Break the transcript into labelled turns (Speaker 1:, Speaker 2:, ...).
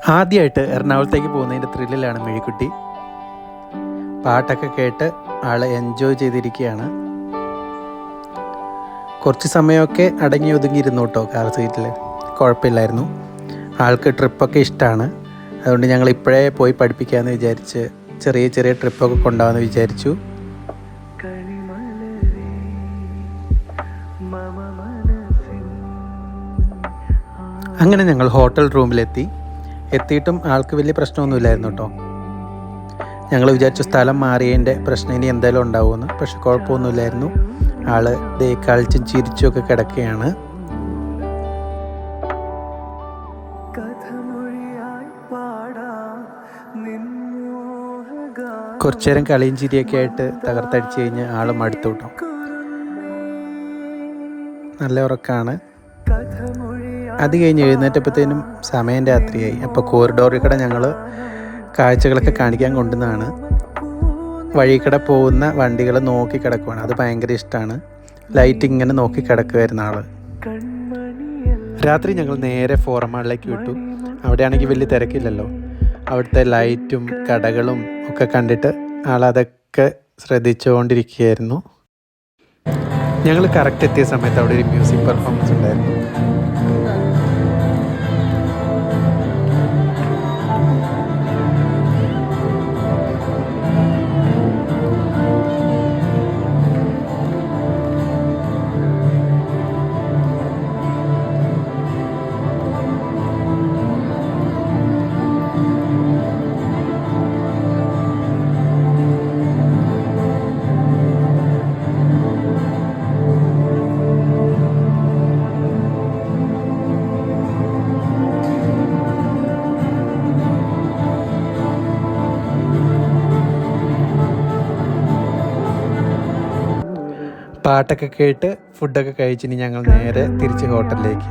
Speaker 1: ആദ്യമായിട്ട് എറണാകുളത്തേക്ക് പോകുന്നതിൻ്റെ ത്രില്ലിലാണ് മെഴിക്കുട്ടി. പാട്ടൊക്കെ കേട്ട് ആൾ എൻജോയ് ചെയ്തിരിക്കുകയാണ്. കുറച്ച് സമയമൊക്കെ അടങ്ങി ഒതുങ്ങിയിരുന്നു കേട്ടോ കാർ സീറ്റിൽ, കുഴപ്പമില്ലായിരുന്നു. ആൾക്ക് ട്രിപ്പൊക്കെ ഇഷ്ടമാണ്. അതുകൊണ്ട് ഞങ്ങൾ ഇപ്പോഴേ പോയി പഠിപ്പിക്കാമെന്ന് വിചാരിച്ച് ചെറിയ ചെറിയ ട്രിപ്പൊക്കെ കൊണ്ടുപോകാമെന്ന് വിചാരിച്ചു. അങ്ങനെ ഞങ്ങൾ ഹോട്ടൽ റൂമിലെത്തി. എത്തിയിട്ടും ആൾക്ക് വലിയ പ്രശ്നമൊന്നുമില്ലായിരുന്നു കേട്ടോ. ഞങ്ങൾ വിചാരിച്ചു സ്ഥലം മാറിയതിൻ്റെ പ്രശ്നം ഇനി എന്തായാലും ഉണ്ടാവുമെന്ന്. പക്ഷെ കുഴപ്പമൊന്നുമില്ലായിരുന്നു. ആൾ ദേ കളിച്ചും ചിരിച്ചുമൊക്കെ കിടക്കുകയാണ്. കുറച്ചു നേരം കളിയും ചിരിയൊക്കെ ആയിട്ട് തകർത്തടിച്ച് കഴിഞ്ഞ് ആൾ മടുത്തു കേട്ടോ. നല്ല ഉറക്കമാണ്. അത് കഴിഞ്ഞ് എഴുന്നേറ്റപ്പോഴത്തേനും സമയം രാത്രിയായി. അപ്പോൾ കോറിഡോറിൽ കൂടെ ഞങ്ങൾ കാഴ്ചകളൊക്കെ കാണിക്കാൻ കൊണ്ടുവന്നതാണ്. വഴി കൂടെ പോകുന്ന വണ്ടികൾ നോക്കി കിടക്കുവാണ്. അത് ഭയങ്കര ഇഷ്ടമാണ്. ലൈറ്റ് ഇങ്ങനെ നോക്കി കിടക്കുമായിരുന്ന ആൾ. രാത്രി ഞങ്ങൾ നേരെ ഫോറം മാളിലേക്ക് വിട്ടു. അവിടെയാണെങ്കിൽ വലിയ തിരക്കില്ലല്ലോ. അവിടുത്തെ ലൈറ്റും കടകളും ഒക്കെ കണ്ടിട്ട് ആളതൊക്കെ ശ്രദ്ധിച്ചുകൊണ്ടിരിക്കുകയായിരുന്നു. ഞങ്ങൾ കറക്റ്റ് എത്തിയ സമയത്ത് അവിടെ ഒരു മ്യൂസിക് പെർഫോമൻസ് ഉണ്ടായിരുന്നു. പാട്ടൊക്കെ കേട്ട് ഫുഡൊക്കെ കഴിച്ചിനി ഞങ്ങൾ നേരെ തിരിച്ച് ഹോട്ടലിലേക്ക്.